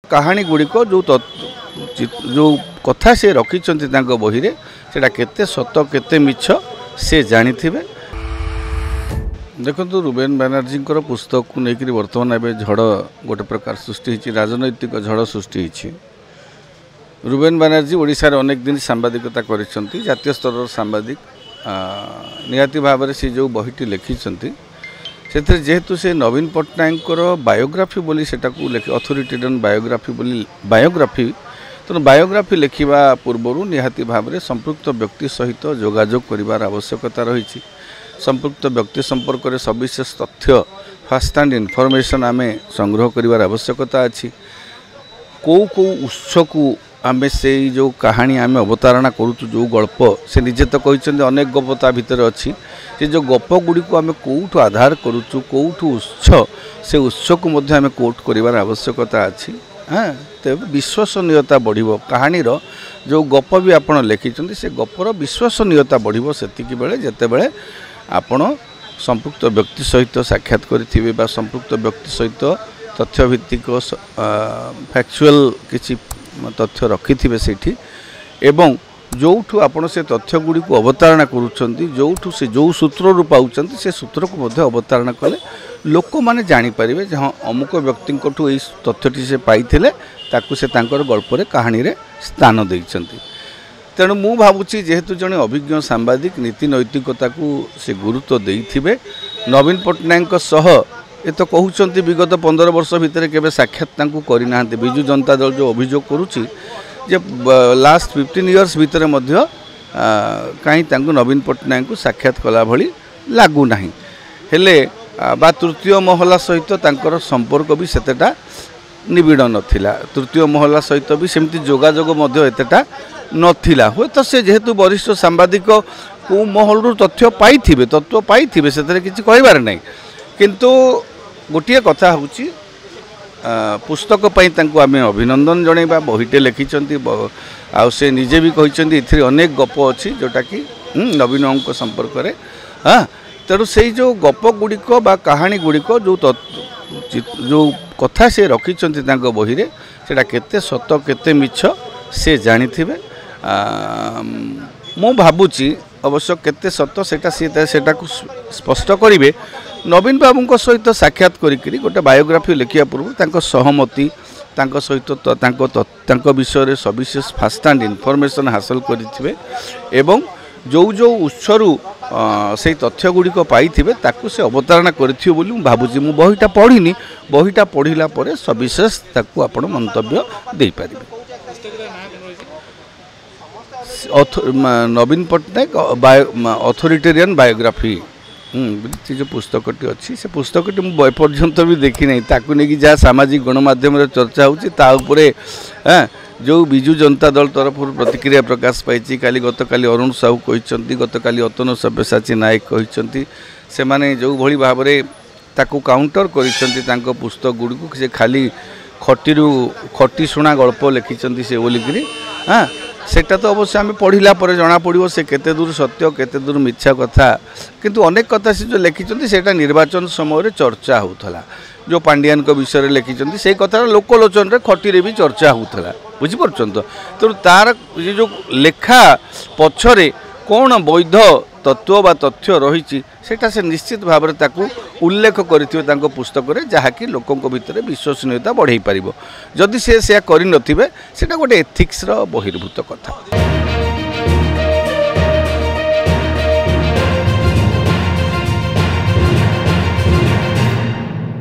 कहानी गुड़िक जो कथा से रखिंट बही रे सेटा केते सत केते मिछ से जानी देखो रुबेन बनर्जी पुस्तक को लेकर बर्तमान एवं झड़ गोटे प्रकार सृष्टि राजनैतिक झड़ सृष्टि रुबेन बनर्जी ओडिशा रे अनेक दिन सांबादिकता करिसेंती जातीय स्तर सांबादिक निहाती भाव से जो बहीटी लिखिंट से जेहेतु से नवीन पट्टनायक बायोग्राफी बोली सेटा को अथॉरिटेरियन बायोग्राफी बोली बायोग्राफी तो बायोग्राफी लिखा पूर्व निहाती भाव में संपृक्त व्यक्ति सहित जोगाजोग करिवार आवश्यकता रही संपृक्त व्यक्ति संपर्क में सविशेष तथ्य फास्ट हैंड इनफॉरमेशन आमे संग्रह करिवार आवश्यकता अच्छी कौ उत्स को आमे से जो कहानी आमे अवतारणा करूँ जो गल्प से निजे तो कहते अनेक गप ता भितर अच्छी से जो गप गुड़ी को आमे कौटू आधार करूँ कौटू उत्स से उत्स को आमे कोट करिवार आवश्यकता अच्छी हाँ तो विश्वसनीयता बढ़िबो कहानीर जो गप भी आपण लिखिं से गपर विश्वसनीयता बढ़िबो सेतिकी बेले जेते बेले आपण संपृक्त व्यक्ति सहित साक्षात करिथिबे बा संपृक्त व्यक्ति सहित तथ्यभित्तिक फैक्चुअल किछि तथ्य रखिथिबे सेठी एवं जोठू आपण से तथ्य गुड़ी को अवतारणा करूछंती जोठू से जो सूत्र रु पाउछंती से सूत्र को मध्य अवतारणा कले लोक माने जानि परिबे जे हां अमुक व्यक्ति कोठू एई तथ्यटी से पाइथिले ताकू से तांकर गल्प रे कहानी रे स्थान दैछंती तेणु मु भावुची जेहेतु जने अभिज्ञ सांबादिक नीति नैतिकता को से गुरुत्व देइथिबे नवीन पट्टनायक सह ये तो कहते विगत 15 वर्ष भितर केबे साक्षात तांकू करि नाहंते बिजु जनता दल जो अभियोग करुची जे लास्ट 15 इयर्स भितर मध्य कहीं तांकू नवीन पट्टनायक को साक्षात कला भली लागू नाही हेले बा तृतीय महला सहित तांकर संपर्क भी सेतेटा निबिड़ नथिला तृतीय महला सहित भी सेमती जोगाजोग मध्य एतेटा नथिला हो तो से जेहेतु वरिष्ठ सांबादिक को महल तथ्य पाइथिबे तत्व पाइथिबे सेतरे किछि कहबार नै किंतु गोटे कथा होची पुस्तक पई तांको आमे अभिनंदन जणैबा बहीटे लिखिचंती आ से निजे भी कहिचंती इथि अनेक गप अछि जोटा कि नवीन संपर्क रे हाँ तेणु से जो गप गुड़िक बा कहानी गुड़िक जो कथा से रखिंट बही रे सेटा केते सत केते मिछ से जानी मु भावुची अवश्य केते सत सेटा को स्पष्ट करिवे नवीन बाबू सहित साक्षात करी गोटे बायोग्राफी लिखा पूर्व सहमति सहित विषय सविशेष फास्ट हैंड इनफॉरमेशन हासिल करिथिबे एवं जो जो उत्सरू से तथ्य गुड़िक पाइथिबे ताकू से अवतारणा करिथिबे बोली मु भाबुची मु बहीटा पढ़िनी बहीटा पढ़िला परे सविशेष ताकू आपण मंतव्य दे पारिबे नवीन पट्टनायक अथॉरिटेरियन बायोग्राफी जो पुस्तकटी अच्छी से पुस्तकटी मुझे पर्यंत भी देखी नहीं ताकू नहीं जहाँ सामाजिक गणमाध्यम चर्चा होती जो बिजु जनता दल तरफ प्रतिक्रिया प्रकाश पाई काली गतकाली अरुण साहू कहते गतकाली अतन सब्यसाची नायक कहते से माने जो भली भाव में ताकू काउंटर कर पुस्तक गुड़ी को से खाली खटी शुणा गल्प लिखिं से बोलिकी हाँ सेटा तो अवश्य आम पढ़ला जना पड़ो से केते दूर सत्य केते दूर मिथ्या कथा किंतु अनेक कथा से जो लिखिं से निर्वाचन समय चर्चा होता जो पांडियान को विषय लिखिं से कथा लोकलोचन रे खटी भी चर्चा होता बुझीपार तो तार ये जो लेखा पछरे कौन वैध तत्व बा तथ्य रही सेटा से निश्चित भाव में उल्लेख करें पुस्तक रे जहाँकि लोकों भितर विश्वसनीयता बढ़ाई पार जदि से करनथिबे सेटा गोटे एथिक्स रो बहिर्भूत कथा।